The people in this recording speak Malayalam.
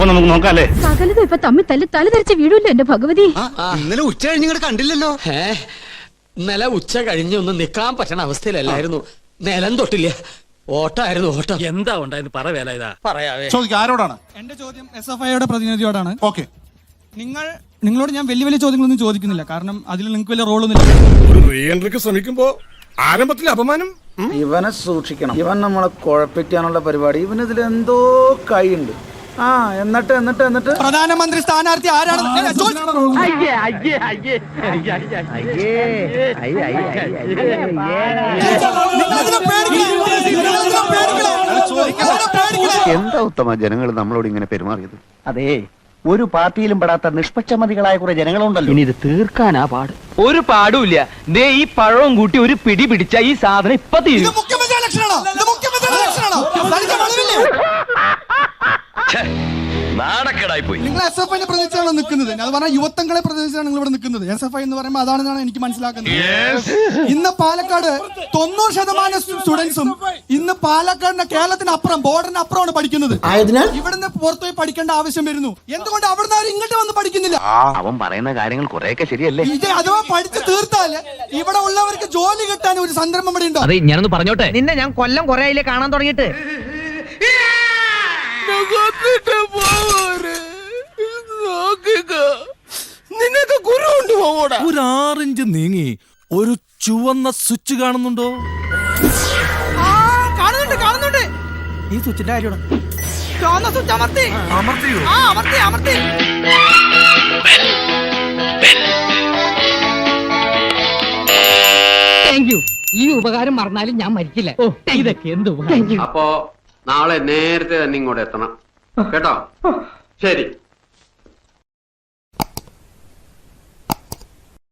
അപ്പൊ നമുക്ക് നോക്കാല്ലേ? സകലതും ഇപ്പൊ തമ്മിൽ തല്ലി തല ധരിച്ച വീടില്ലോ എന്റെ ഭഗവതി. ഇന്നലെ ഉച്ച കഴിഞ്ഞ് ഇങ്ങോട്ട് കണ്ടില്ലല്ലോ. ഇന്നലെ ഉച്ച കഴിഞ്ഞൊന്നും നിക്കാൻ പറ്റണ അവസ്ഥയിലല്ലായിരുന്നു. നിലം തൊട്ടില്ല, ഓട്ടായിരുന്നു ഓട്ടം. എന്താ ഉണ്ടായത് പറ വേല ഇതാ പറയാവേ. ആരോടാണ് എന്റെ ചോദ്യം SFIയുടെ പ്രതിനിധിയോടാണ്. ഓക്കെ, നിങ്ങളോട് ഞാൻ വലിയ വലിയ ചോദ്യങ്ങളൊന്നും ചോദിക്കുന്നില്ല, കാരണം അതിൽ നിങ്ങൾക്ക് വലിയ റോളൊന്നും ഒരു റീ എൻട്രിക്ക് ശ്രമിക്കുമ്പോ ആരംഭത്തിലെ അപമാനം. ഇവനെ സൂക്ഷിക്കണം, ഇവൻ നമ്മളെ കുഴപ്പിക്കാനുള്ള പരിപാടി. ഇവനിതിൽ എന്തോ കൈയുണ്ട്. എന്നിട്ട് പ്രധാനമന്ത്രി സ്ഥാനാർത്ഥി ആരാണ്? എന്താ ഉത്തമ ജനങ്ങൾ നമ്മളോട് ഇങ്ങനെ പെരുമാറിയത്? അതെ, ഒരു പാർട്ടിയിലും പെടാത്ത നിഷ്പക്ഷമതികളായ കുറെ ജനങ്ങളുണ്ടല്ലോ. ഇനി ഇത് തീർക്കാനാ പാട്. ഒരു പാടുമില്ല. ദേ ഈ പഴവും കൂട്ടി ഒരു പിടി പിടിച്ച ഈ സാധനം ഇപ്പൊ തീരും. നിങ്ങൾ SFIനെ പ്രതിനിധിച്ചാണോ നിൽക്കുന്നത്? അത് പറഞ്ഞാൽ യുവത്വങ്ങളെ പ്രതിനിധിച്ചാണ് നിങ്ങൾ ഇവിടെ നിൽക്കുന്നത്. SFI എന്ന് പറയുമ്പോൾ അതാണെന്നാണ് എനിക്ക് മനസ്സിലാക്കുന്നത്. ഇന്ന് പാലക്കാട് 90% സ്റ്റുഡൻസും ഇന്ന് പാലക്കാടിന്റെ കേരളത്തിനപ്പുറം ബോർഡറിന് അപ്പുറമാണ് പഠിക്കുന്നത്. ഇവിടുന്ന് പുറത്തുപോയി പഠിക്കേണ്ട ആവശ്യം വരുന്നു. എന്തുകൊണ്ട് അവിടുന്ന് ആരും ഇങ്ങോട്ട് വന്ന് പഠിക്കുന്നില്ല? അവൻ പറയുന്ന കാര്യങ്ങൾ കുറെയൊക്കെ ശരിയല്ലേ? ഇത് അഥവാ പഠിച്ചു തീർത്താല് ഇവിടെ ഉള്ളവർക്ക് ജോലി കിട്ടാൻ ഒരു സംരംഭം ഇവിടെ ഉണ്ടോ? അതെ, ഞാനൊന്ന് പറഞ്ഞോട്ടെ. നിന്നെ ഞാൻ കൊല്ലം കുറെ ആയില്ലേ കാണാൻ തുടങ്ങിയിട്ട്. നിനക്ക് ഗുരു ഉണ്ട് പോവോടാ. ഒരു 6 ഇഞ്ച് നീങ്ങി ഒരു ചുവന്ന സ്വിച്ച് കാണുന്നുണ്ടോ? കാണുന്നുണ്ട്. ഈ സ്വിച്ചിന്റെ കാര്യമാണ്. ചുവന്ന സ്വിച്ച് അമർത്തി. അമർത്തി. Thank you. ഈ ഉപകാരം മറന്നാലും ഞാൻ മരിക്കില്ല. ഇതൊക്കെ എന്ത് അപ്പോ നാളെ നേരത്തെ തന്നെ ഇങ്ങോട്ട് എത്തണം കേട്ടോ. ശരി.